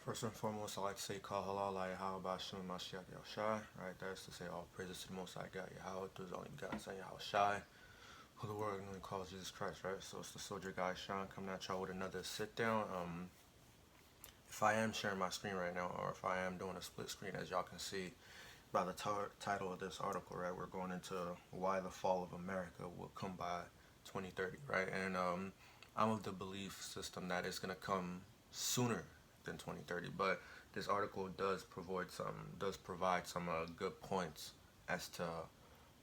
First and foremost, I like to say Kal Halal Yahweh Shem Mashiach Yahushai. Right, that's to say all praises to the Most High God Yahweh, through His only God, Son Yahushai, who the world only calls Jesus Christ. Right, so it's the Soldier Guy Sean coming at y'all with another sit down. If I am sharing my screen right now, or if I am doing a split screen, as y'all can see by the title of this article, right, we're going into why the fall of America will come by 2030, right, and I'm of the belief system that it's gonna come sooner than 2030, but this article does provide some good points as to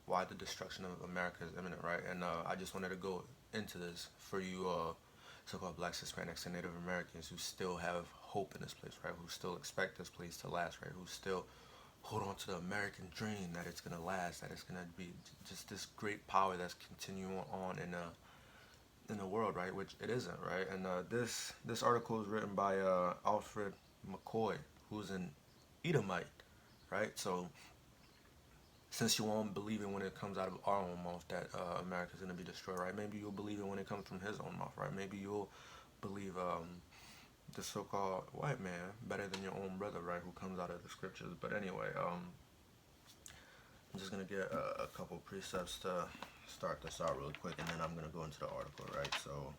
why the destruction of America is imminent, right? And I just wanted to go into this for you so-called Blacks, Hispanics, and Native Americans who still have hope in this place, right? Who still expect this place to last, right? Who still hold on to the American dream that it's gonna last, that it's gonna be just this great power that's continuing on in the world, right? Which it isn't, right? And this article is written by Alfred McCoy, who's an Edomite, right? So since you won't believe it when it comes out of our own mouth that America's gonna be destroyed, right? Maybe you'll believe it when it comes from his own mouth, right? Maybe you'll believe the so-called white man better than your own brother, right? Who comes out of the scriptures. But anyway, I'm just gonna get a couple precepts to start this out really quick, and then I'm gonna go into the article, right? So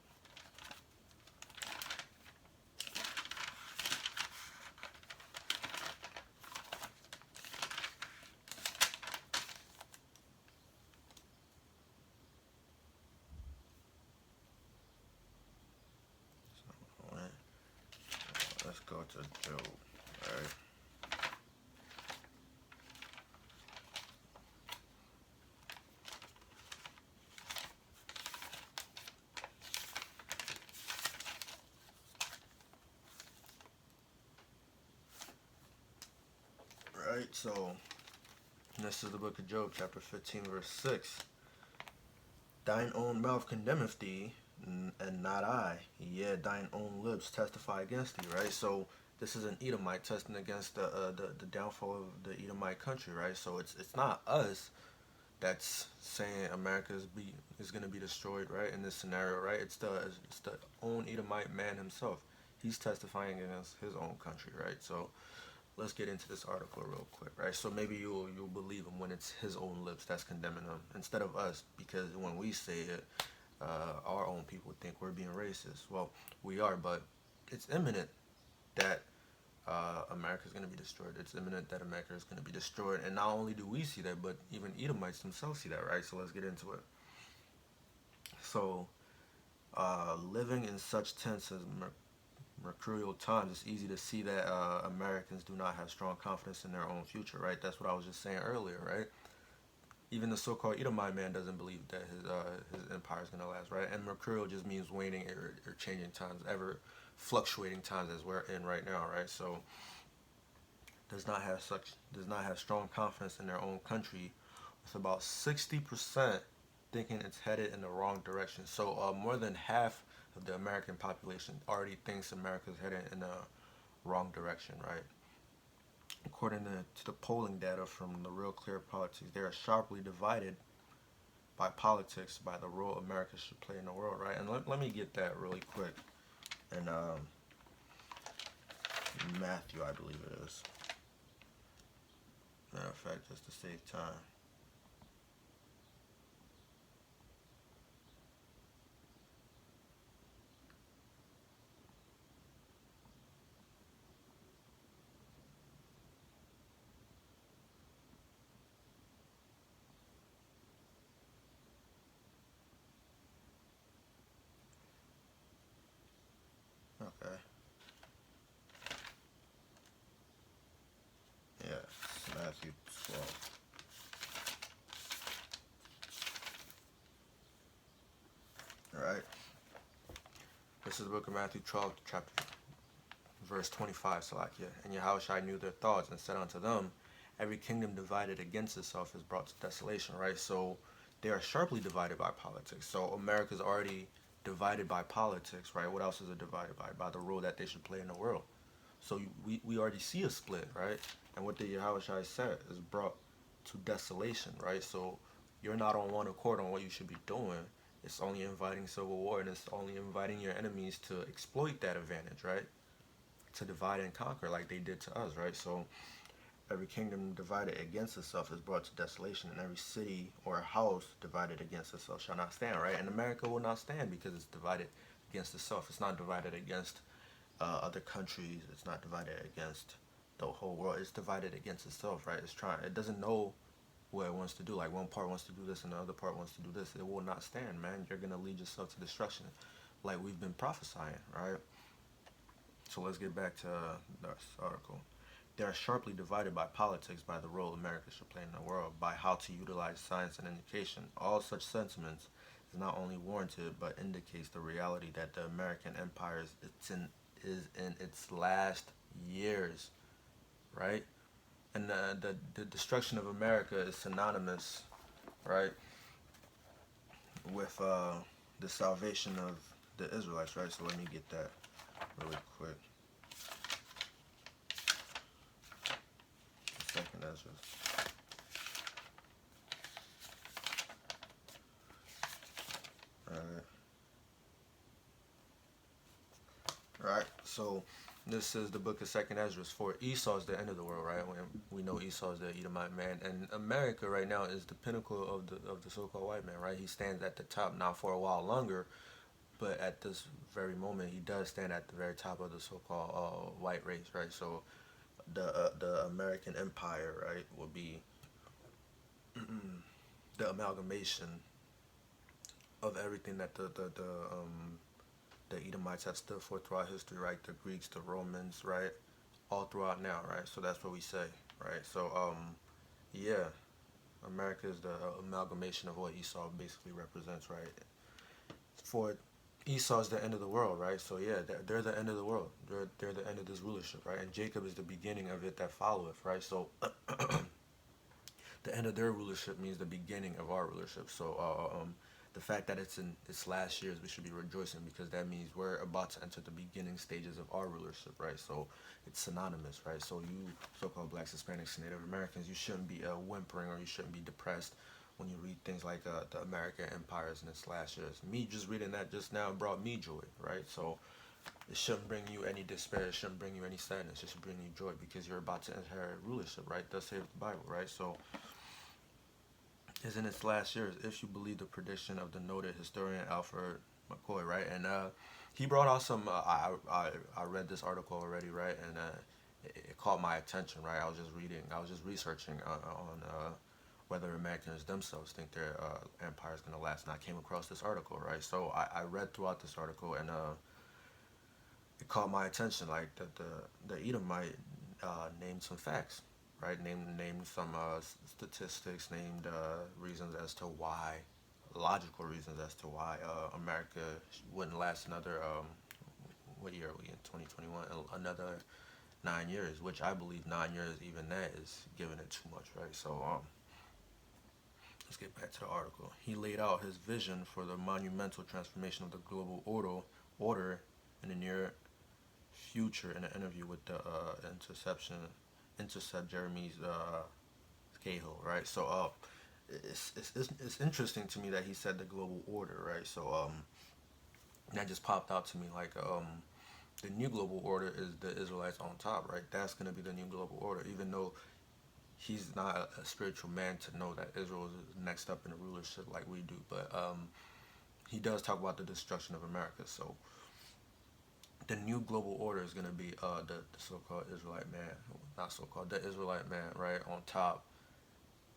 let's go to Job, right? Right. So this is the book of Job, chapter 15, verse 6. Thine own mouth condemneth thee, and not I. Yeah, thine own lips testify against thee. Right. So this is an Edomite testing against the downfall of the Edomite country. Right. So it's not us that's saying America is going to be destroyed, right? In this scenario, right? It's the own Edomite man himself. He's testifying against his own country, right? So let's get into this article real quick, right? So maybe you'll believe him when it's his own lips that's condemning him instead of us, because when we say it, our own people think we're being racist. Well, we are, but it's imminent that America is going to be destroyed. It's imminent that America is going to be destroyed, and not only do we see that, but even Edomites themselves see that, right? So let's get into it. So, living in such tense as mercurial times, it's easy to see that Americans do not have strong confidence in their own future, right? That's what I was just saying earlier, right? Even the so-called Edomite man doesn't believe that his empire is going to last, right? And mercurial just means waning or changing times, ever fluctuating times as we're in right now, right? So does not have strong confidence in their own country, with about 60% thinking it's headed in the wrong direction. So more than half of the American population already thinks America's headed in the wrong direction, right? According to the polling data from the Real Clear Politics, they are sharply divided by politics, by the role America should play in the world, right? And let me get that really quick. And Matthew, I believe it is. Matter of fact, just to save time. Okay. Yeah, it's Matthew 12. All right. This is the book of Matthew 12, chapter verse 25, Salakia. And Yahushua knew their thoughts and said unto them, every kingdom divided against itself is brought to desolation, right? So they are sharply divided by politics. So America's already divided by politics, right? What else is it divided by? By the role that they should play in the world. So we already see a split, right? And what the Yahushua said is brought to desolation, right? So you're not on one accord on what you should be doing. It's only inviting civil war, and it's only inviting your enemies to exploit that advantage, right? to divide and conquer like they did to us, right? So every kingdom divided against itself is brought to desolation, and every city or house divided against itself shall not stand, right? And America will not stand because it's divided against itself. It's not divided against other countries. It's not divided against the whole world. It's divided against itself, right? It's trying. It doesn't know what it wants to do. Like one part wants to do this and the other part wants to do this. It will not stand, man. You're gonna lead yourself to destruction, like we've been prophesying, right? So let's get back to this article. They are sharply divided by politics, by the role America should play in the world, by how to utilize science and education. All such sentiments is not only warranted, but indicates the reality that the American empire is in its last years, right? And the destruction of America is synonymous, right, with the salvation of the Israelites, right? So let me get that really quick. Second Ezra. Alright. Right. So this is the book of Second Ezra. For Esau is the end of the world, right? We know Esau is the Edomite man, and America right now is the pinnacle of the so-called white man, right? He stands at the top now for a while longer, but at this very moment, he does stand at the very top of the so-called white race, right? So the American empire, right, will be the amalgamation of everything that the Edomites have stood for throughout history, right? The Greeks, the Romans, right? All throughout now, right? So that's what we say, right? So yeah, America is the amalgamation of what Esau basically represents, right? For Esau is the end of the world, right? So yeah, they're the end of the world. They're the end of this rulership, right? And Jacob is the beginning of it that followeth, right? So the end of their rulership means the beginning of our rulership. So the fact that it's in its last years, we should be rejoicing because that means we're about to enter the beginning stages of our rulership, right? So it's synonymous, right? So you so-called blacks, Hispanics, Native Americans, you shouldn't be whimpering or you shouldn't be depressed when you read things like the American empires in its last years. Me just reading that just now brought me joy, right? So it shouldn't bring you any despair. It shouldn't bring you any sadness. It should bring you joy because you're about to inherit rulership, right? Thus saith the Bible, right? So is in its last years, if you believe the prediction of the noted historian Alfred McCoy, right? And he brought out some. I read this article already, right? And it caught my attention, right? I was just reading, I was just researching on whether Americans themselves think their empire is going to last. And I came across this article, right? So I read throughout this article, and it caught my attention, like the Edomite named some facts, right? Named some statistics, named reasons as to why, logical reasons as to why America wouldn't last another. What year are we in? 2021. Another 9 years, which I believe 9 years, even that is giving it too much, right? So let's get back to the article. He laid out his vision for the monumental transformation of the global order in the near future in an interview with the Intercept Jeremy's Cahill, right? So it's interesting to me that he said the global order, right? So that just popped out to me like the new global order is the Israelites on top, right? That's gonna be the new global order, even though he's not a spiritual man to know that Israel is next up in the rulership like we do, but he does talk about the destruction of America. So the new global order is going to be the so-called Israelite man, not so-called, the Israelite man, right, on top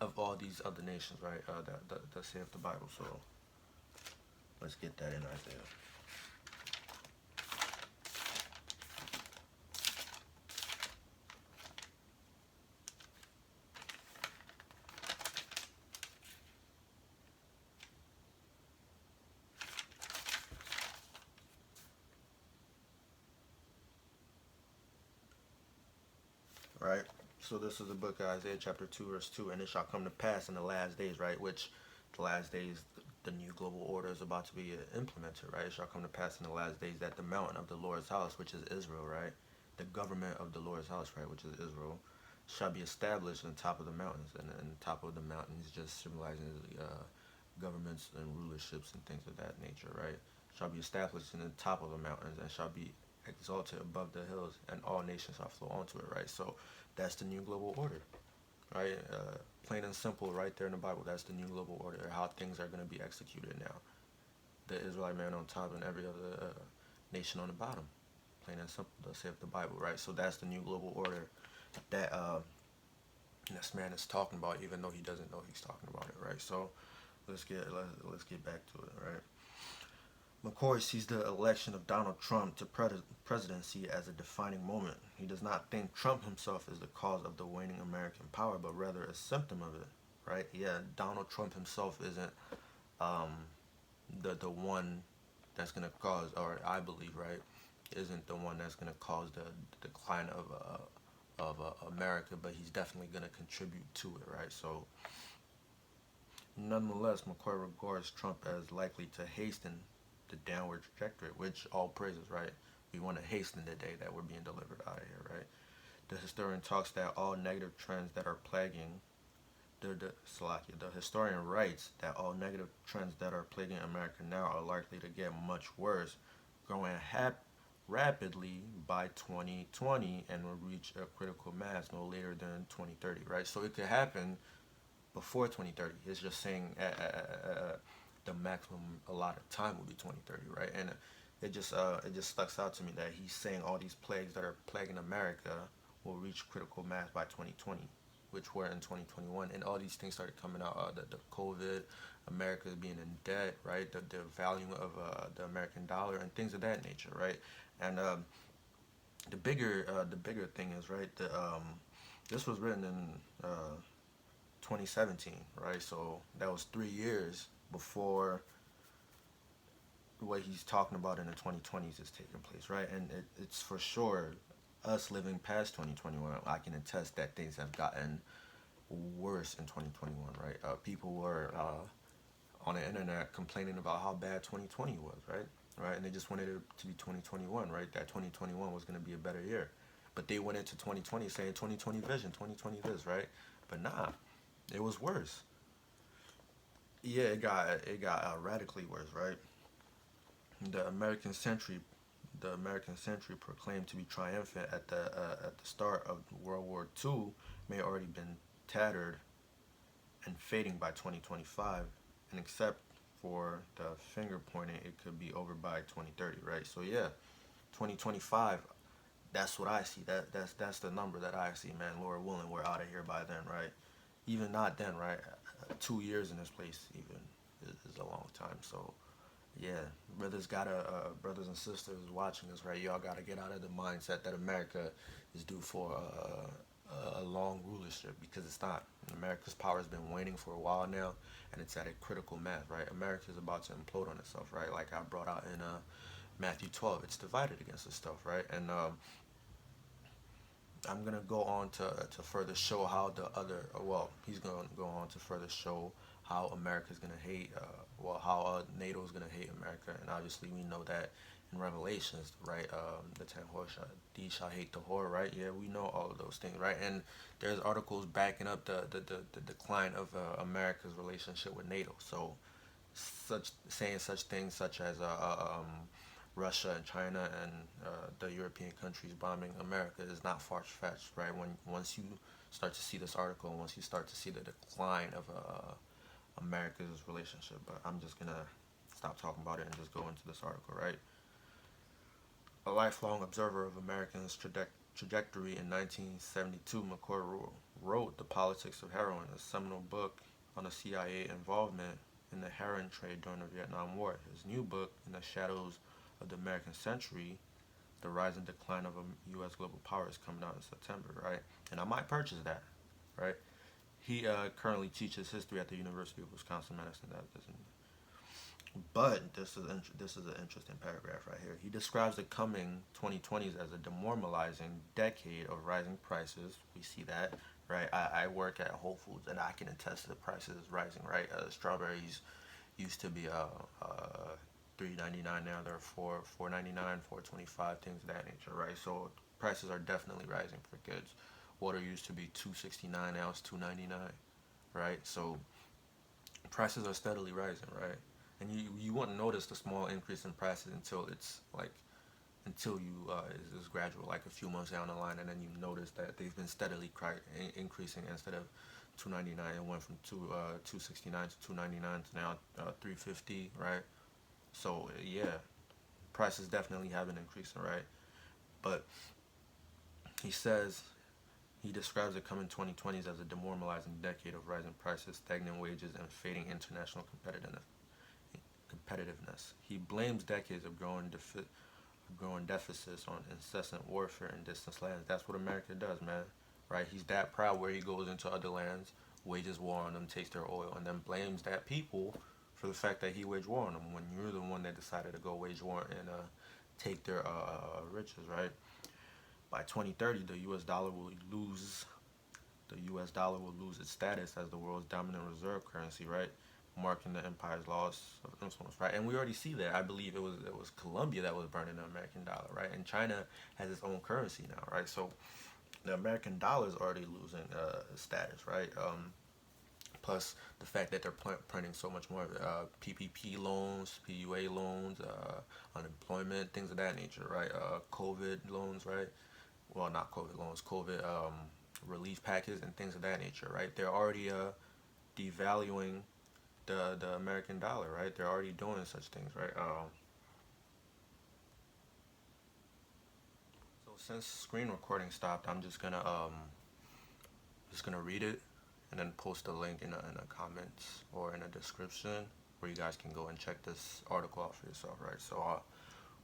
of all these other nations, right, that say of the Bible. So let's get that in Isaiah. Right? So this is the book of Isaiah chapter 2 verse 2. And it shall come to pass in the last days, right? Which the last days, the new global order is about to be implemented, right? It shall come to pass in the last days that the mountain of the Lord's house, which is Israel, right? The government of the Lord's house, right? Which is Israel, shall be established on top of the mountains. And top of the mountains just symbolizing governments and rulerships and things of that nature, right? Shall be established in the top of the mountains and shall be exalted above the hills, and all nations shall flow onto it, right? So that's the new global order, right? Plain and simple, right there in the Bible. That's the new global order, how things are going to be executed now. The Israelite man on top and every other nation on the bottom. Plain and simple, thus saith the Bible, right? So that's the new global order that this man is talking about, even though he doesn't know he's talking about it, right? So let's get back to it, right? McCoy sees the election of Donald Trump to presidency as a defining moment. He does not think Trump himself is the cause of the waning American power, but rather a symptom of it, right? Yeah, Donald Trump himself isn't um, the one that's going to cause, or I believe, right, isn't the one that's going to cause the decline of America, but he's definitely going to contribute to it, right? So, nonetheless, McCoy regards Trump as likely to hasten the downward trajectory, which all praises, right? We want to hasten the day that we're being delivered out of here, right? The historian talks that all negative trends that are plaguing the historian writes that all negative trends that are plaguing America now are likely to get much worse, growing rapidly by 2020 and will reach a critical mass no later than 2030, right? So it could happen before 2030. It's just saying the maximum allotted time will be 2030, right? And it just sticks out to me that he's saying all these plagues that are plaguing America will reach critical mass by 2020, which were in 2021, and all these things started coming out. The COVID, America being in debt, right? The value of the American dollar and things of that nature, right? And the bigger thing is, right, this was written in 2017, right? So that was 3 years before what he's talking about in the 2020s is taking place, right? And it's for sure us living past 2021. I can attest that things have gotten worse in 2021, right? People were on the internet complaining about how bad 2020 was, right? Right, and they just wanted it to be 2021, right? That 2021 was going to be a better year, but they went into 2020 saying 2020 vision, 2020 this, right? But nah, it was worse. Yeah, it got radically worse, right? The American century, the American century proclaimed to be triumphant at the start of World War II may already been tattered and fading by 2025, and except for the finger pointing, it could be over by 2030, right? So yeah, 2025. That's what I see. That's the number that I see, man. Lord willing, we're out of here by then, right? Even not then, right? 2 years in this place even is a long time. So yeah, brothers and sisters watching us, right? Y'all gotta get out of the mindset that America is due for a long rulership, because it's not. America's power has been waning for a while now, and it's at a critical mass, right? America is about to implode on itself, right? Like I brought out in Matthew 12, it's divided against itself, right? And I'm gonna go on to further show how he's gonna go on to further show how America's gonna hate, how NATO is gonna hate America, and obviously we know that in Revelations, right? The ten horse these shall hate the whore, right? Yeah, we know all of those things, right? And there's articles backing up the decline of America's relationship with NATO. So such things such as Russia and China and the European countries bombing America is not far-fetched, right? Once you start to see this article, and once you start to see the decline of America's relationship, but I'm just gonna stop talking about it and just go into this article, right? A lifelong observer of Americans' trajectory in 1972, McCoy wrote The Politics of Heroin, a seminal book on the CIA involvement in the heroin trade during the Vietnam War. His new book, In the Shadows of the American Century, The Rise and Decline of U.S. Global Power, is coming out in September, right? And I might purchase that, right? He currently teaches history at the University of Wisconsin-Madison. But this is an interesting paragraph right here. He describes the coming 2020s as a demoralizing decade of rising prices. We see that, right? I work at Whole Foods, and I can attest to the prices rising, right? Strawberries used to be $3.99, now they're $4.99, $4.25, things of that nature, right? So prices are definitely rising for goods. Water used to be $2.69, now it's $2.99, right? So prices are steadily rising, right? And you won't notice the small increase in prices until it's like until you is gradual, like a few months down the line, and then you notice that they've been steadily increasing. Instead of 299, it went from 269 to 299 to now 350, right? So yeah, prices definitely have been increasing, right? But he says he describes the coming 2020s as a demoralizing decade of rising prices, stagnant wages, and fading international competitiveness. He blames decades of growing deficits on incessant warfare in distant lands. That's what America does, man. Right? He's that proud where he goes into other lands, wages war on them, takes their oil, and then blames that people for the fact that he waged war on them when you're the one that decided to go wage war and take their riches, right? By 2030, the U.S. dollar will lose its status as the world's dominant reserve currency, right? Marking the empire's loss of influence, right? And we already see that. I believe it was Colombia that was burning the American dollar, right? And China has its own currency now, right? So the American dollar is already losing status, right? Plus the fact that they're printing so much more PPP loans, PUA loans, unemployment, things of that nature, right? COVID loans, right? Well, not COVID loans, COVID relief packages and things of that nature, right? They're already devaluing the American dollar, right? They're already doing such things, right? So since screen recording stopped, I'm just gonna read it and then post a link in the comments or in the description where you guys can go and check this article out for yourself, right? So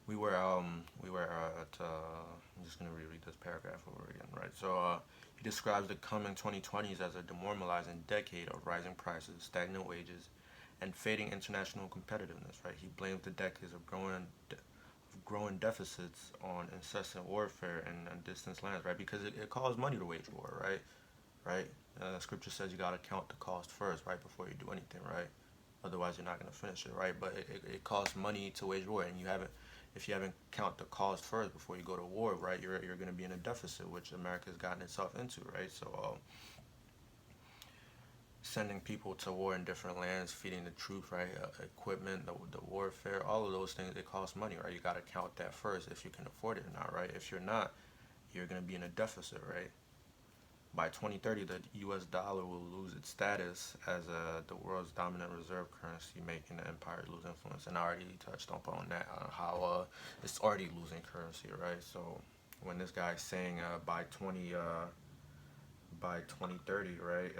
we were at I'm just gonna reread this paragraph over again, right? So he describes the coming 2020s as a demoralizing decade of rising prices, stagnant wages, and fading international competitiveness, right? He blames the decades of growing deficits on incessant warfare in distant lands, right? Because it costs money to wage war, right? Right? Scripture says you got to count the cost first, right, before you do anything, right? Otherwise, you're not going to finish it, right? But it costs money to wage war, and if you haven't count the cost first before you go to war, right, you're going to be in a deficit, which America's gotten itself into, right? So, sending people to war in different lands, feeding the troops, right, equipment, the warfare, all of those things, it costs money, right? You got to count that first if you can afford it or not, right? If you're not, you're going to be in a deficit, right? By 2030, the U.S. dollar will lose its status as the world's dominant reserve currency, making the empire lose influence. And I already touched on that, how it's already losing currency, right? So when this guy's saying by 2030, right?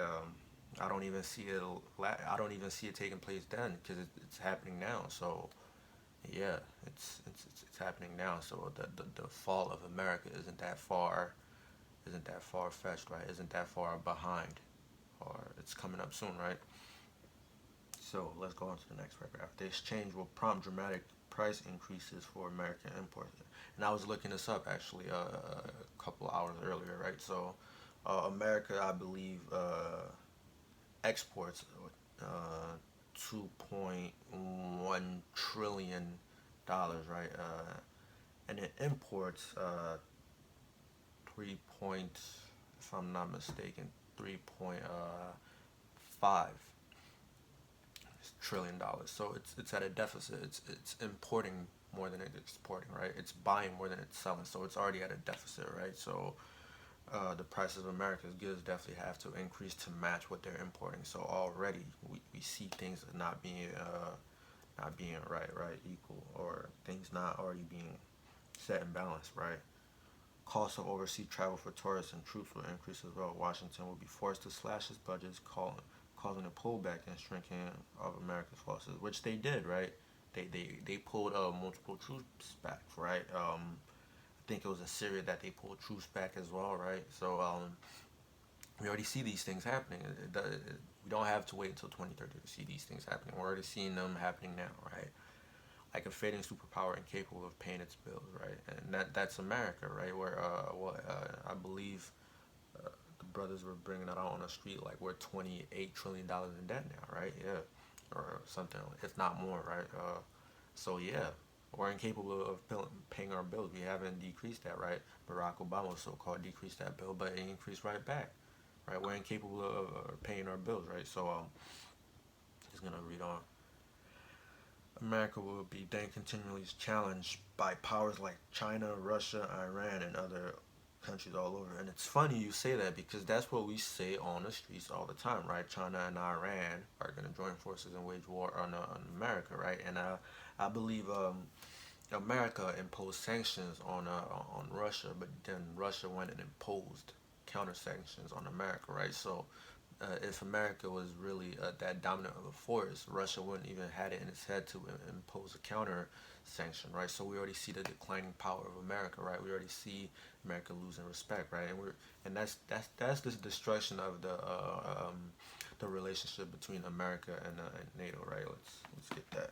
I don't even see it. I don't even see it taking place then because it's happening now. So yeah, it's happening now. So the fall of America isn't that far fetched, right? Isn't that far behind, or it's coming up soon, right? So let's go on to the next paragraph. The exchange will prompt dramatic price increases for American imports. And I was looking this up actually a couple hours earlier, right? So America, I believe, exports uh, 2.1 trillion dollars, right? And it imports 3 point, if I'm not mistaken, 3.5 trillion dollars. So it's at a deficit. It's importing more than it's exporting, right? It's buying more than it's selling. So it's already at a deficit, right? So the prices of America's goods definitely have to increase to match what they're importing. So already we see things not being right, equal, or things not already being set in balance, right? Costs of overseas travel for tourists and troops will increase as well. Washington will be forced to slash its budgets, causing a pullback and shrinking of America's forces, which they did, right? They pulled multiple troops back, right? I think it was in Syria that they pulled troops back as well, right? So we already see these things happening. We don't have to wait until 2030 to see these things happening. We're already seeing them happening now, right? Like a fading superpower incapable of paying its bills, right? And that's America, right? Where I believe the brothers were bringing it out on the street, like we're $28 trillion in debt now, right? Yeah, or something, if not more, right? So yeah, we're incapable of paying our bills. We haven't decreased that, right? Barack Obama so-called decreased that bill, but it increased right back, right? We're incapable of paying our bills, right? So just gonna read on. America will be then continually challenged by powers like China, Russia, Iran, and other countries all over. And it's funny you say that because that's what we say on the streets all the time, right? China and Iran are going to join forces and wage war on America, right? And I believe America imposed sanctions on Russia, but then Russia went and imposed counter sanctions on America, right? So if America was really that dominant of a force, Russia wouldn't even had it in its head to impose a counter sanction, right? So we already see the declining power of America, right? We already see America losing respect, right? And that's the destruction of the relationship between America and NATO, right? Let's get that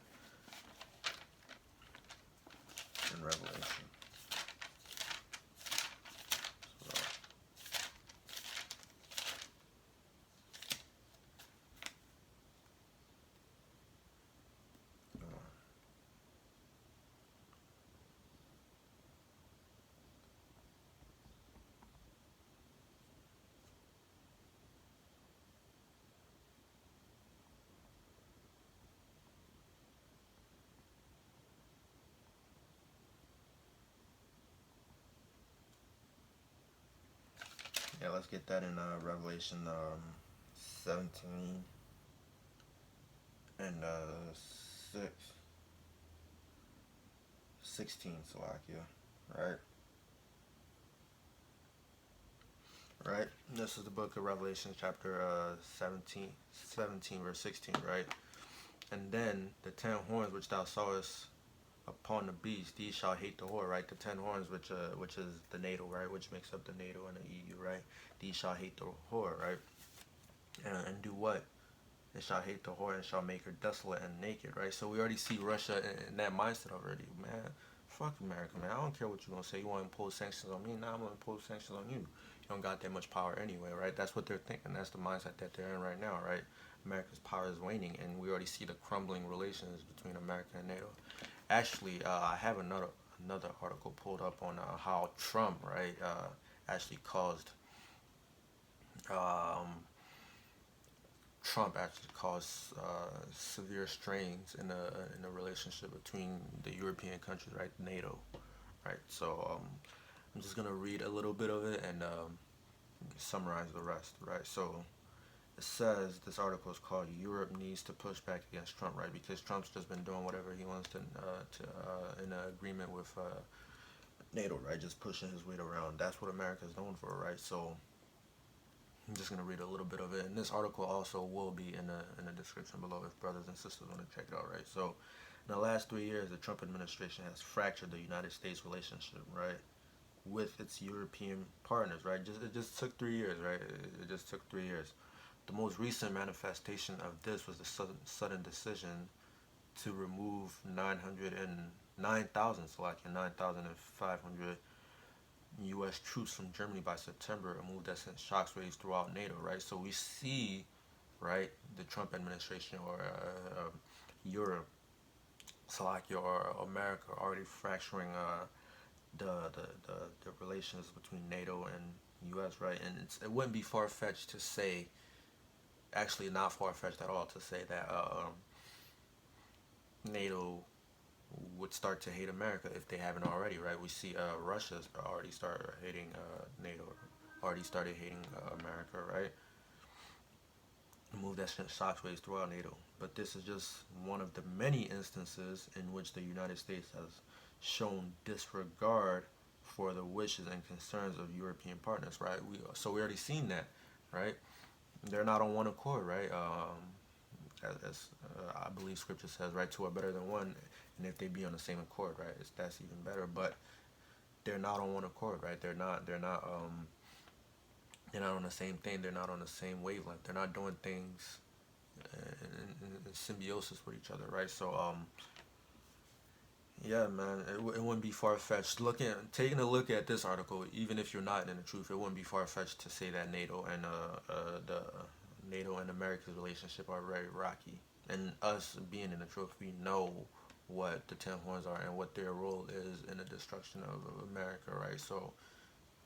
in Revelation. So, yeah, let's get that in Revelation 17 and 6, 16, Salakia, right? Right? This is the book of Revelation, chapter 17, verse 16, right? And then the 10 horns which thou sawest upon the beast, these shall hate the whore, right? The 10 horns, which is the NATO, right? Which makes up the NATO and the EU, right? These shall hate the whore, right? And do what? It shall hate the whore and shall make her desolate and naked, right? So we already see Russia in that mindset already, man. Fuck America, man. I don't care what you're gonna say. You want to impose sanctions on me? Nah, I'm gonna impose sanctions on you. You don't got that much power anyway, right? That's what they're thinking. That's the mindset that they're in right now, right? America's power is waning, and we already see the crumbling relations between America and NATO. Actually, I have another article pulled up on how Trump, right, actually caused um, Trump actually caused severe strains in the relationship between the European countries, right, NATO, right. So I'm just gonna read a little bit of it and summarize the rest, right. So it says this article is called "Europe Needs to Push Back Against Trump," right, because Trump's just been doing whatever he wants to in agreement with NATO, right, just pushing his weight around. That's what America's known for, right. So I'm just gonna read a little bit of it, and this article also will be in the description below if brothers and sisters want to check it out, right? So, in the last 3 years, the Trump administration has fractured the United States relationship, right, with its European partners, right? It just took 3 years, right? It just took 3 years. The most recent manifestation of this was the sudden decision to remove 9,000, so like 9,500 U.S. troops from Germany by September, a move that sent shockwaves throughout NATO, right? So we see, right, the Trump administration or Europe, Slovakia or America already fracturing the relations between NATO and U.S., right? And it wouldn't be far fetched to say, actually not far fetched at all, to say that NATO would start to hate America if they haven't already, right? We see Russia's already started hating NATO, already started hating America, right? A move that sent shockwaves throughout NATO. But this is just one of the many instances in which the United States has shown disregard for the wishes and concerns of European partners, right? We already seen that, right? They're not on one accord, right? As I believe Scripture says, right, two are better than one, and if they be on the same accord, right, that's even better. But they're not on one accord, right? They're not on the same thing. They're not on the same wavelength. They're not doing things in symbiosis with each other, right? So yeah, man, it wouldn't be far fetched. Taking a look at this article, even if you're not in the truth, it wouldn't be far fetched to say that the NATO and America's relationship are very rocky. And us being in the truth, we know what the 10 horns are and what their role is in the destruction of America, right? So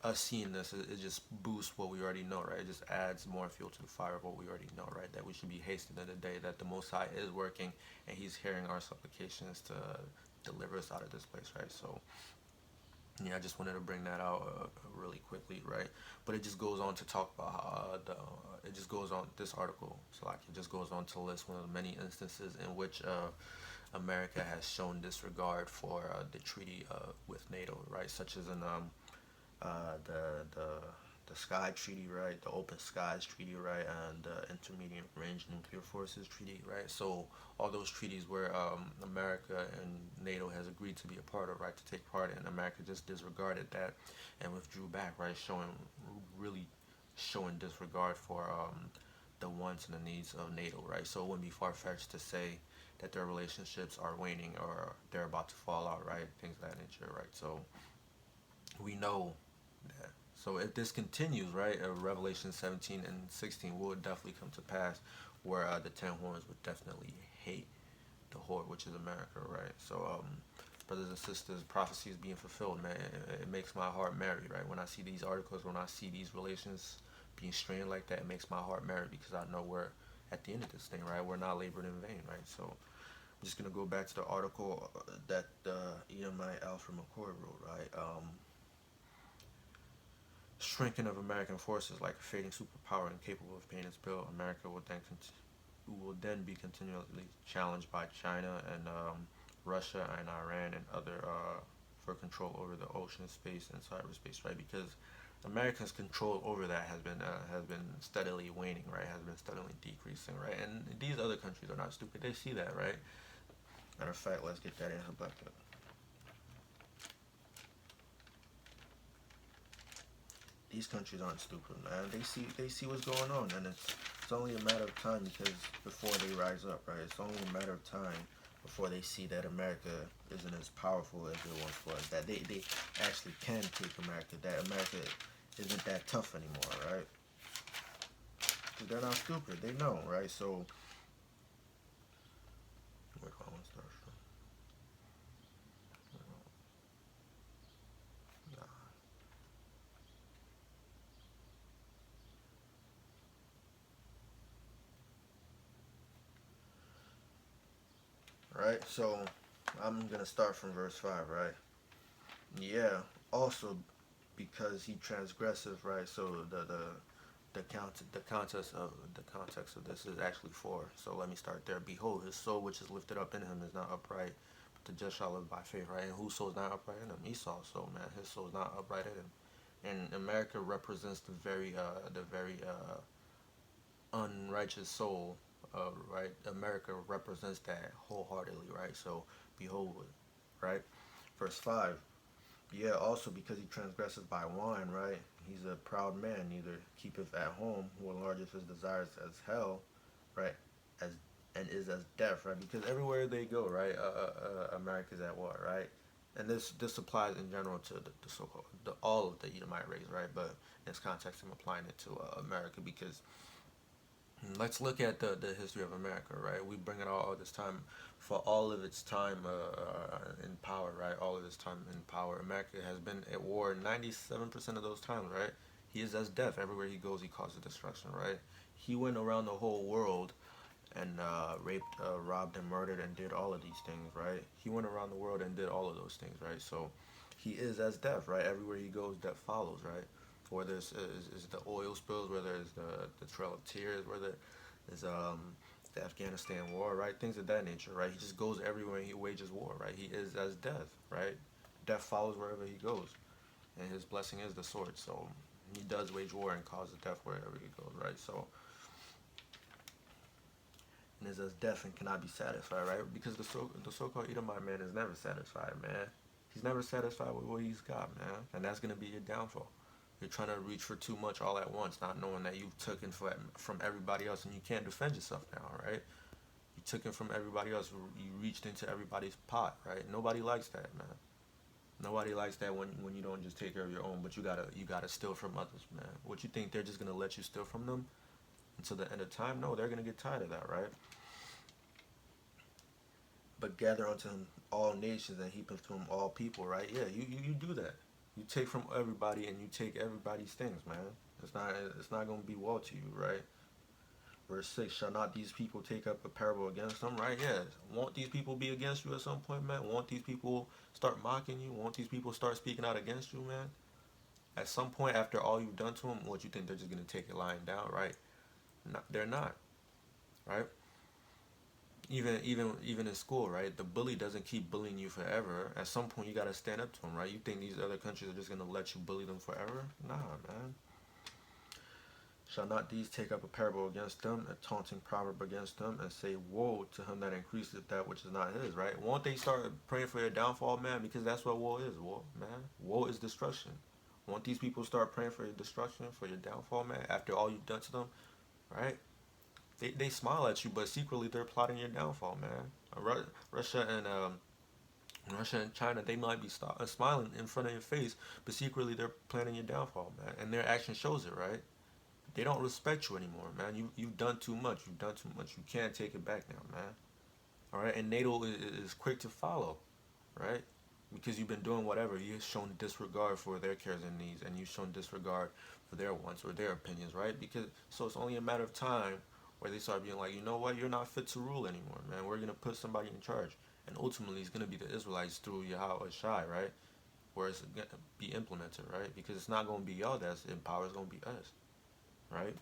us seeing this, it just boosts what we already know, right? It just adds more fuel to the fire of what we already know, right? That we should be hastening the day that the Most High is working and He's hearing our supplications to deliver us out of this place, right? So, yeah, I just wanted to bring that out really quickly, right? But it just goes on to talk about how it just goes on this article, so like it just goes on to list one of the many instances in which America has shown disregard for the treaty with NATO, right? Such as in uh, the the the Sky Treaty, right? The Open Skies Treaty, right? And the Intermediate Range Nuclear Forces Treaty, right? So all those treaties where America and NATO has agreed to be a part of, right? To take part in, America just disregarded that and withdrew back, right? Really showing disregard for the wants and the needs of NATO, right? So it wouldn't be far fetched to say that their relationships are waning or they're about to fall out, right? Things of that nature, right? So we know that. So if this continues, right, Revelation 17 and 16 will definitely come to pass, where the ten horns would definitely hate the horde, which is America, right? So, brothers and sisters, prophecy is being fulfilled, man. It makes my heart merry, right? When I see these articles, when I see these relations being strained like that, it makes my heart merry because I know we're at the end of this thing, right? We're not labored in vain, right? So I'm just gonna go back to the article that Edomite Alfred McCoy wrote, right? Shrinking of American forces like a fading superpower incapable of paying its bill, America will then be continually challenged by China and Russia and Iran and other for control over the ocean space and cyberspace, right? Because America's control over that has been steadily waning, right? Has been steadily decreasing, right? And these other countries are not stupid; they see that, right? Matter of fact, let's get that in Habakkuk. These countries aren't stupid, man. They see what's going on, and it's only a matter of time because before they rise up, right? It's only a matter of time before they see that America isn't as powerful as it once was. That they actually can take America. That America isn't that tough anymore, right? Because they're not stupid. They know, right? So where do I want to start from? Right. So I'm gonna start from verse 5, right? Yeah. Also, because he transgressive, right? So the context of this is actually four. So let me start there. Behold, his soul which is lifted up in him is not upright, but the just shall live by faith, right? And whose soul is not upright in him? Esau's soul, man. His soul is not upright in him. And America represents the very unrighteous soul, right? America represents that wholeheartedly, right? So behold, right? Verse 5. Yeah, also because he transgresses by wine, right? He's a proud man, neither keepeth at home, who enlargeth his desires as hell, right? As and is as death, right? Because everywhere they go, right, America's at war, right? And this applies in general to the so-called all of the Edomite race, right? But in this context, I'm applying it to America because let's look at the history of America, right? We bring it all this time for all of its time in power, right? All of its time in power. America has been at war 97% of those times, right? He is as death. Everywhere he goes, he causes destruction, right? He went around the whole world and raped, robbed, and murdered and did all of these things, right? He went around the world and did all of those things, right? So he is as death, right? Everywhere he goes, death follows, right? Whether it's is the oil spills, whether it's the Trail of Tears, whether it's the Afghanistan war, right? Things of that nature, right? He just goes everywhere and he wages war, right? He is as death, right? Death follows wherever he goes, and his blessing is the sword. So he does wage war and causes death wherever he goes, right? So and is as death and cannot be satisfied, right? Because the so-called Edomite man is never satisfied, man. He's never satisfied with what he's got, man, and that's gonna be your downfall. You're trying to reach for too much all at once, not knowing that you've taken from everybody else, and you can't defend yourself now, right? You took it from everybody else. You reached into everybody's pot, right? Nobody likes that, man. Nobody likes that when you don't just take care of your own, but you gotta steal from others, man. What you think they're just gonna let you steal from them until the end of time? No, they're gonna get tired of that, right? But gather unto him all nations and heap unto him all people, right? Yeah, you do that. You take from everybody and you take everybody's things, man. It's not gonna be well to you, right? Verse 6, shall not these people take up a parable against them, right? Yes. Won't these people be against you at some point, man? Won't these people start mocking you? Won't these people start speaking out against you, man? At some point, after all you've done to them, what you think they're just gonna take it lying down, right? No, they're not, right? Even in school, right? The bully doesn't keep bullying you forever. At some point, you gotta stand up to them, right? You think these other countries are just gonna let you bully them forever? Nah, man. Shall not these take up a parable against them, a taunting proverb against them, and say, woe to him that increaseth that which is not his, right? Won't they start praying for your downfall, man? Because that's what woe is, woe, man. Woe is destruction. Won't these people start praying for your destruction, for your downfall, man, after all you've done to them, right? They smile at you, but secretly they're plotting your downfall, man. Russia and Russia and China, they might be smiling in front of your face, but secretly they're planning your downfall, man. And their action shows it, right? They don't respect you anymore, man. You've done too much. You've done too much. You can't take it back now, man. All right, and NATO is quick to follow, right? Because you've been doing whatever. You've shown disregard for their cares and needs, and you've shown disregard for their wants or their opinions, right? Because so it's only a matter of time where they start being like, you know what, you're not fit to rule anymore, man. We're gonna put somebody in charge, and ultimately it's gonna be the Israelites through Yahweh Shai, right? Where it's gonna be implemented, right? Because it's not gonna be y'all that's in power. It's gonna be us, right?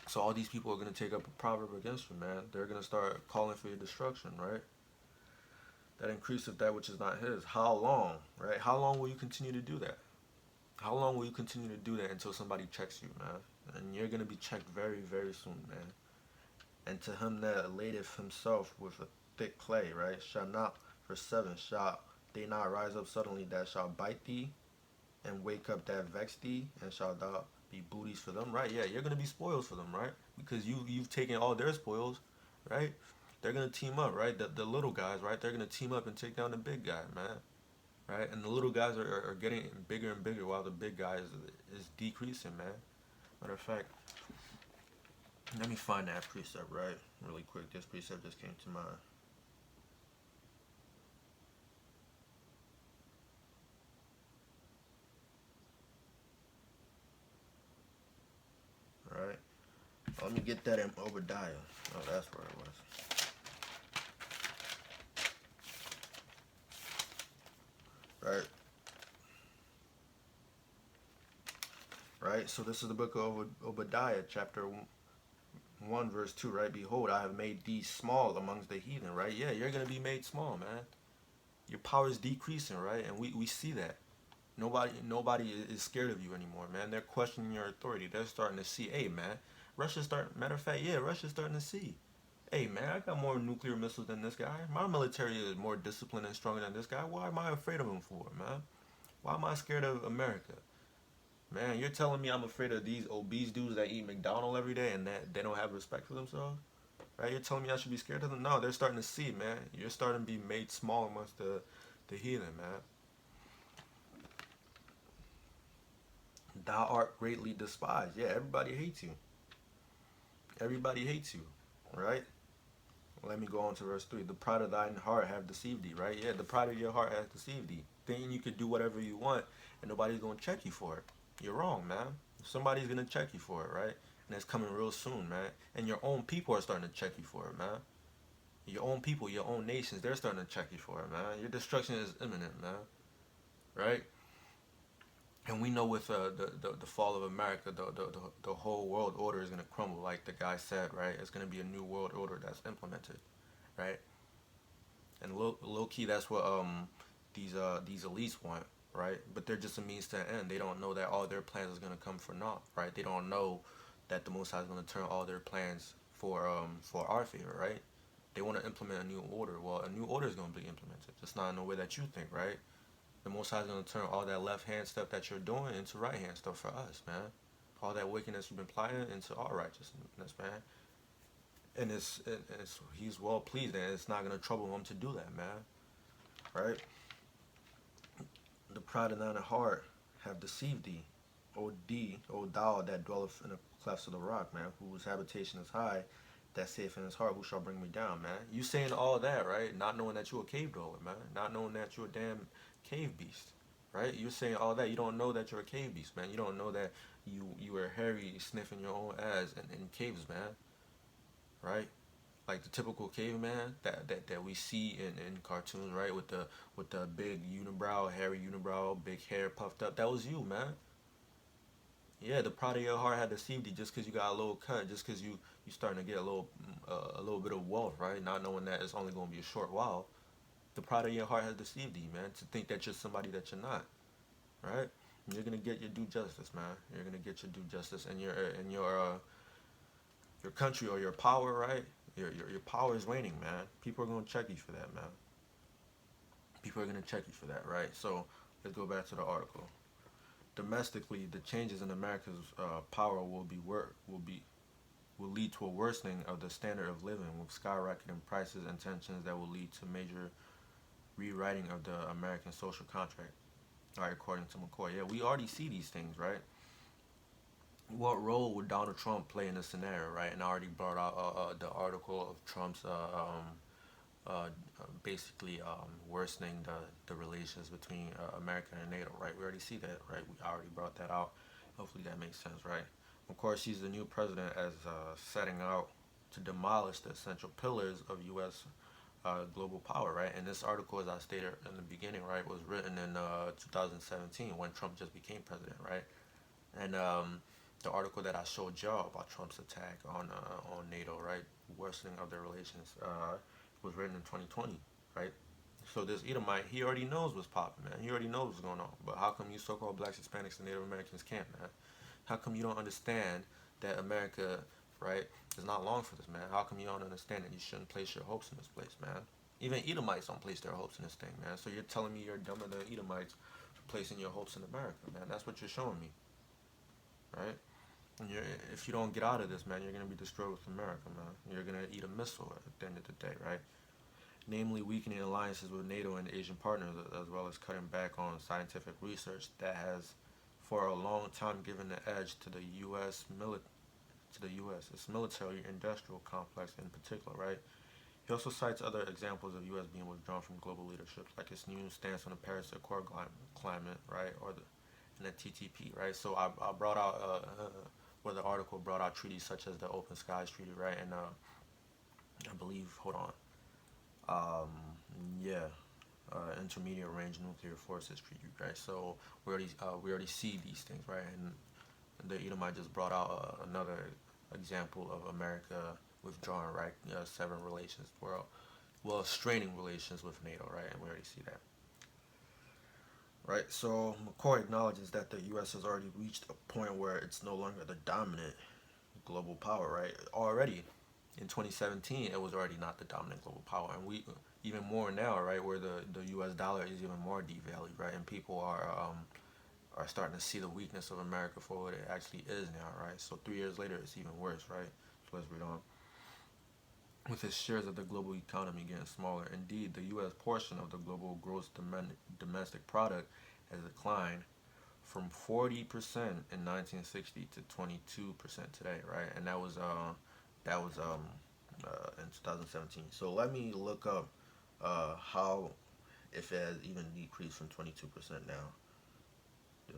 So all these people are gonna take up a proverb against you, man. They're gonna start calling for your destruction, right? That increaseth that which is not his. How long, right? How long will you continue to do that? How long will you continue to do that until somebody checks you, man? And you're gonna be checked very, very soon, man. And to him that ladeth himself with a thick clay, right? Shall not, verse 7, shall they not rise up suddenly that shall bite thee, and wake up that vex thee, and shall thou be booties for them, right? Yeah, you're gonna be spoils for them, right? Because you've taken all their spoils, right? They're gonna team up, right? The little guys, right? They're gonna team up and take down the big guy, man, right? And the little guys are getting bigger and bigger while the big guy is decreasing, man. Matter of fact, let me find that precept, right? Really quick. This precept just came to mind. All right. Let me get that in Obadiah. Oh, that's where it was. Right. Right. So this is the book of Obadiah, chapter 1, verse 2, right? Behold, I have made thee small amongst the heathen, right? Yeah, you're going to be made small, man. Your power is decreasing, right? And we see that. Nobody is scared of you anymore, man. They're questioning your authority. They're starting to see, hey, man, matter of fact, yeah, Russia's starting to see. Hey, man, I got more nuclear missiles than this guy. My military is more disciplined and stronger than this guy. Why am I afraid of him for, man? Why am I scared of America? Man, you're telling me I'm afraid of these obese dudes that eat McDonald's every day and that they don't have respect for themselves? Right? You're telling me I should be scared of them? No, they're starting to see, man. You're starting to be made small amongst the heathen, man. Thou art greatly despised. Yeah, everybody hates you. Everybody hates you, right? Let me go on to verse 3. The pride of thine heart have deceived thee, right? Yeah, the pride of your heart has deceived thee. Thinking you could do whatever you want and nobody's going to check you for it. You're wrong, man. Somebody's going to check you for it, right? And it's coming real soon, man. And your own people are starting to check you for it, man. Your own people, your own nations, they're starting to check you for it, man. Your destruction is imminent, man. Right? And we know with the fall of America, the whole world order is going to crumble, like the guy said, right? It's going to be a new world order that's implemented, right? And low key, that's what these elites want, right? But they're just a means to an end. They don't know that all their plans is going to come for naught, right? They don't know that the Most High is going to turn all their plans for our favor, right? They want to implement a new order. Well, a new order is going to be implemented, just not in the way that you think, right? The Most High is going to turn all that left hand stuff that you're doing into right hand stuff for us, man. All that wickedness you've been plotting into our righteousness, man. And he's well pleased, and it's not going to trouble him to do that, man. Right? The pride of thine heart have deceived thee, O thou that dwelleth in the clefts of the rock, man, whose habitation is high, that saith in his heart, who shall bring me down, man? You saying all that, right? Not knowing that you're a cave dweller, man. Not knowing that you're a damn cave beast, right? You're saying all that. You don't know that you're a cave beast, man. You don't know that you were hairy sniffing your own ass in caves, man, right? Like the typical caveman that we see in cartoons, right? With the big unibrow, hairy unibrow, big hair puffed up. That was you, man. Yeah, the pride of your heart had deceived you just because you got a little cut, just because you starting to get a little bit of wealth, right? Not knowing that it's only going to be a short while. The pride of your heart has deceived you, man, to think that you're somebody that you're not, right? You're gonna get your due justice, man. You're gonna get your due justice, and your country or your power, right? Your power is waning, man. People are gonna check you for that, man. People are gonna check you for that, right? So let's go back to the article. Domestically, the changes in America's power will lead to a worsening of the standard of living, with skyrocketing prices and tensions that will lead to major rewriting of the American social contract. All right, according to McCoy. Yeah, we already see these things, right? What role would Donald Trump play in this scenario, right? And I already brought out the article of Trump's uh, basically worsening the relations between America and NATO, right? We already see that, right? We already brought that out. Hopefully that makes sense, right? Of course, he's the new president as setting out to demolish the essential pillars of U.S. Global power, right? And this article, as I stated in the beginning, right, was written in 2017 when Trump just became president, right? And the article that I showed y'all about Trump's attack on NATO, right, worsening of their relations, was written in 2020, right? So this Edomite, he already knows what's popping, man. He already knows what's going on. But how come you so-called blacks, Hispanics, and Native Americans can't, man? How come you don't understand that America, right, is not long for this, man? How come you don't understand that you shouldn't place your hopes in this place, man? Even Edomites don't place their hopes in this thing, man. So you're telling me you're dumber than Edomites for placing your hopes in America, man. That's what you're showing me, right? And if you don't get out of this, man, you're going to be destroyed with America, man. You're going to eat a missile at the end of the day, right? Namely weakening alliances with NATO and Asian partners, as well as cutting back on scientific research that has, for a long time, given the edge to the U.S. its military-industrial complex in particular, right? He also cites other examples of U.S. being withdrawn from global leadership, like its new stance on the Paris Accord climate, right, or the TTP, right? So I brought out where the article brought out treaties such as the Open Skies Treaty, right, and I believe, hold on, um, yeah, Intermediate Range Nuclear Forces Treaty, right? So we already see these things, right? And the Edomite just brought out another example of America withdrawing, right? Severing relations, straining relations with NATO, right? And we already see that. Right, so McCoy acknowledges that the U.S. has already reached a point where it's no longer the dominant global power, right? Already in 2017, it was already not the dominant global power, and we even more now, right, where the U.S. dollar is even more devalued, right, and people are starting to see the weakness of America for what it actually is now, right? So 3 years later, it's even worse, right? So let's read on. With its shares of the global economy getting smaller, indeed, the U.S. portion of the global gross domestic product has declined from 40% in 1960 to 22% today, right? And that was in 2017. So let me look up how if it has even decreased from 22% now. Uh,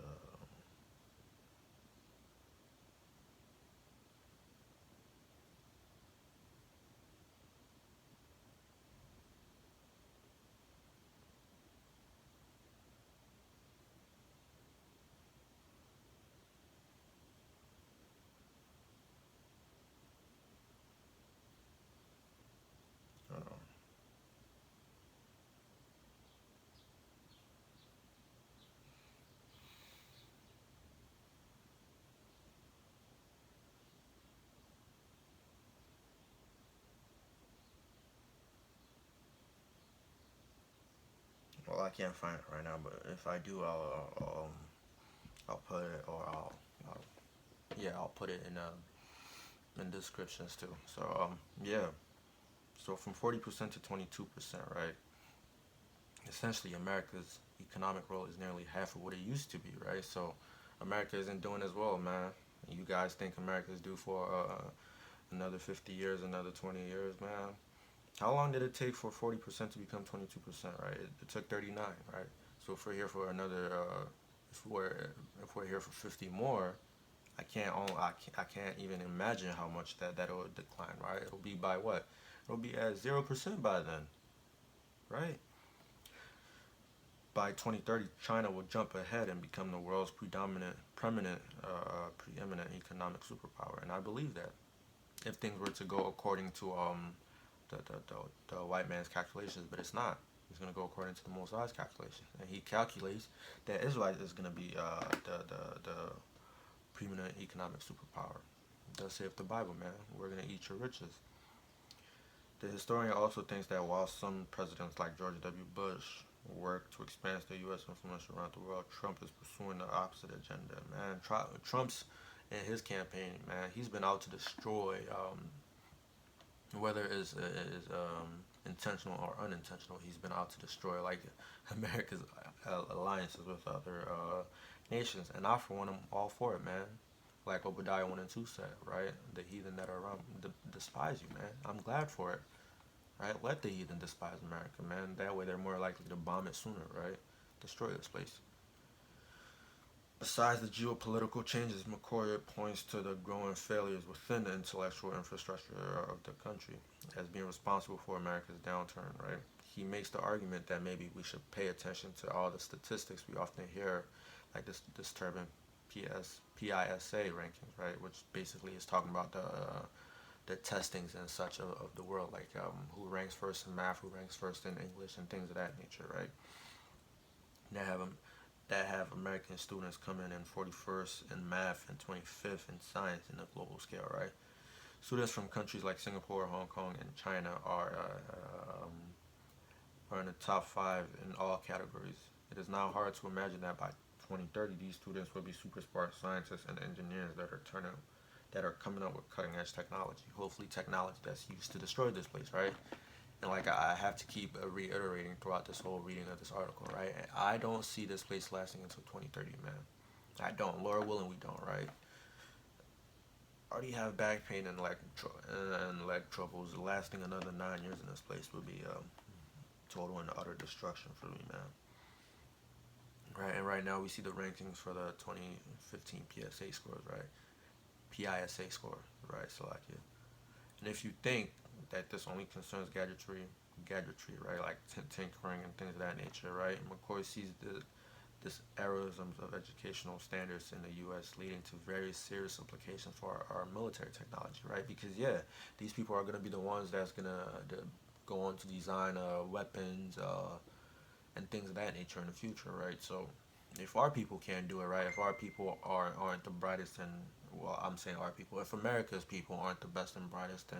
I don't know. Well, I can't find it right now, but if I do, I'll put it or I'll yeah, I'll put it in descriptions too. So yeah. So from 40% to 22%, right? Essentially, America's economic role is nearly half of what it used to be, right? So America isn't doing as well, man. You guys think America's due for another 50 years, another 20 years, man? How long did it take for 40% to become 22%, right? It took 39, right? So if we're here for another, if we're here for 50 more, I can't even imagine how much that'll decline, right? It'll be by what? It'll be at 0% by then, right? By 2030, China will jump ahead and become the world's preeminent economic superpower, and I believe that if things were to go according to the white man's calculations, but it's not. It's going to go according to the Most High's calculation, and he calculates that Israel is going to be the preeminent economic superpower. It does say of the Bible, man, we're going to eat your riches. The historian also thinks that while some presidents like George W. Bush work to expand the U.S. influence around the world, Trump is pursuing the opposite agenda. Man, Trump's in his campaign, man, he's been out to destroy, whether it's intentional or unintentional. He's been out to destroy like America's alliances with other nations, and I for one am all for it, man. Like Obadiah 1 and 2 said, right? The heathen that are around despise you, man. I'm glad for it, right? Let the heathen despise America, man. That way they're more likely to bomb it sooner, right? Destroy this place. Besides the geopolitical changes, McCoy points to the growing failures within the intellectual infrastructure of the country as being responsible for America's downturn, right? He makes the argument that maybe we should pay attention to all the statistics we often hear, like this term PISA rankings, right? Which basically is talking about the testings and such of the world, like who ranks first in math, who ranks first in English, and things of that nature, right? That have American students come in 41st in math and 25th in science in the global scale, right? Students from countries like Singapore, Hong Kong, and China are in the top 5 in all categories. It is now hard to imagine that by 2030, these students will be super smart scientists and engineers that are coming up with cutting edge technology. Hopefully, technology that's used to destroy this place, right? And like I have to keep reiterating throughout this whole reading of this article, right? I don't see this place lasting until 2030, man. I don't. Lord willing, we don't, right? I already have back pain and leg troubles. Lasting another 9 years in this place would be total and utter destruction for me, man. Right, and right now we see the rankings for the 2015 PSA scores, right? PISA score, right? So like, yeah. And if you think that this only concerns gadgetry, right? Like tinkering and things of that nature, right? McCoy sees this errorism of educational standards in the U.S. leading to very serious implications for our military technology, right? Because yeah, these people are going to be the ones that's going to go on to design weapons and things of that nature in the future, right? So if our people can't do it, right? If our people aren't the brightest and, well, I'm saying our people, if America's people aren't the best and brightest,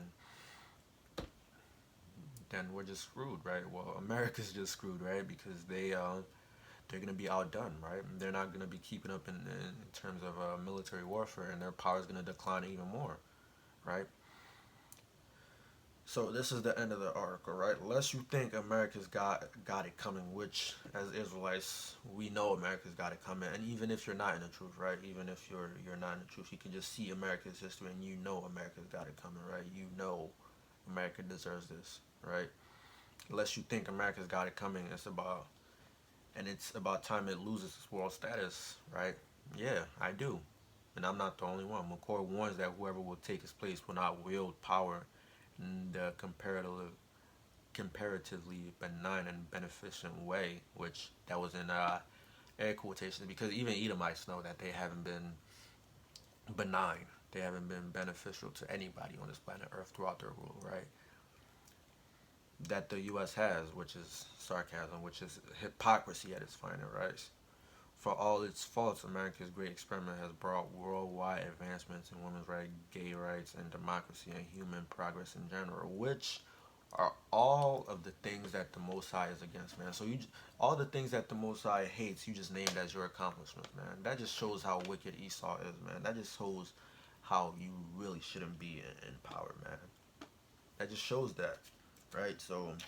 then we're just screwed, right? Well, America's just screwed, right? Because they're gonna be outdone, right? They're not gonna be keeping up in terms of military warfare, and their power is gonna decline even more, right? So this is the end of the article, right? Lest you think America's got it coming, which as Israelites we know America's got it coming, and even if you're not in the truth, right? Even if you're not in the truth, you can just see America's history and you know America's got it coming, right? You know America deserves this, right? Unless you think America's got it coming, it's about time it loses its world status, right? Yeah, I do. And I'm not the only one. McCoy warns that whoever will take his place will not wield power in the comparatively benign and beneficent way, which that was in air quotations, because even Edomites know that they haven't been benign. They haven't been beneficial to anybody on this planet Earth throughout their rule, right? That the U.S. has, which is sarcasm, which is hypocrisy at its finest, right? For all its faults, America's great experiment has brought worldwide advancements in women's rights, gay rights, and democracy and human progress in general, which are all of the things that the Most High is against, man. So all the things that the Most High hates, you just named as your accomplishments, man. That just shows how wicked Esau is, man. That just shows how you really shouldn't be in power, man. That just shows that, right? So I'm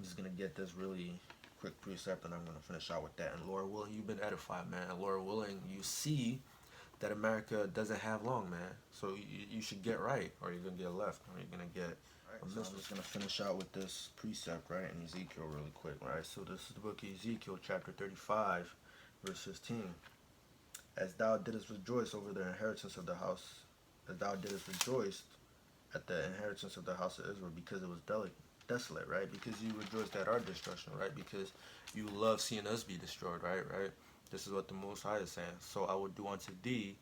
just gonna get this really quick precept and I'm gonna finish out with that. And Lord willing, you've been edified, man. And Lord willing, you see that America doesn't have long, man. So you should get right, or you're gonna get left, or you're gonna get So I'm just going to finish out with this precept, right, in Ezekiel really quick, right? So this is the book of Ezekiel, chapter 35, verse 15. As thou didst rejoice over the inheritance of the house, as thou didst rejoice at the inheritance of the house of Israel, because it was desolate, right? Because you rejoiced at our destruction, right? Because you love seeing us be destroyed, right? Right? This is what the Most High is saying. So I will do unto thee,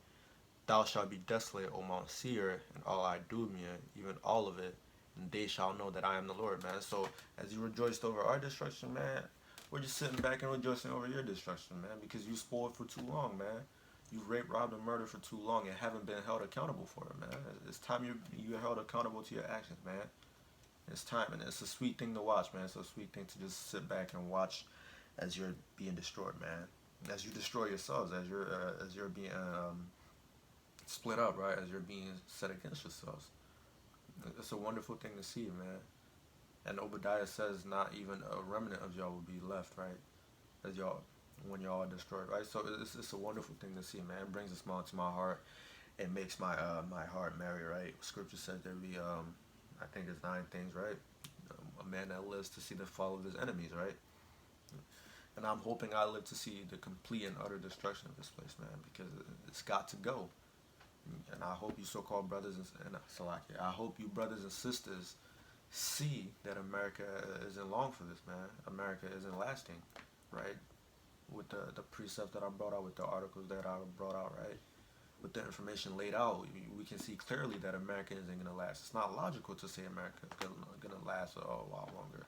thou shalt be desolate, O Mount Seir, and all Idumea, even all of it, and they shall know that I am the Lord, man. So as you rejoiced over our destruction, man, we're just sitting back and rejoicing over your destruction, man, because you spoiled for too long, man. You raped, robbed, and murdered for too long and haven't been held accountable for it, man. It's time you're held accountable to your actions, man. It's time, and it's a sweet thing to watch, man. It's a sweet thing to just sit back and watch as you're being destroyed, man. As you destroy yourselves, as you're being split up, right? As you're being set against yourselves. It's a wonderful thing to see, man. And Obadiah says not even a remnant of y'all will be left, right? As y'all, when y'all are destroyed, right? So it's a wonderful thing to see, man. It brings a smile to my heart. It makes my my heart merry, right? Scripture says there be I think it's 9 things, right? A man that lives to see the fall of his enemies, right? And I'm hoping I live to see the complete and utter destruction of this place, man, because it's got to go. And I hope you so-called brothers and Salakia, I hope you brothers and sisters see that America isn't long for this, man. America isn't lasting, right? With the precepts that I brought out, with the articles that I brought out, right? With the information laid out, we can see clearly that America isn't going to last. It's not logical to say America is going to last a while longer,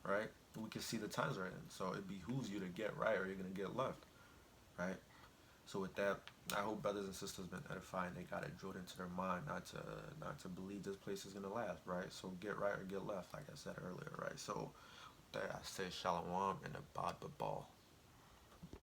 right? We can see the times we're in. So it behooves you to get right or you're going to get left, right? So with that, I hope brothers and sisters been edifying. They got it drilled into their mind not to believe this place is going to last, right? So get right or get left, like I said earlier, right? So with that, I say shalom and abad babal.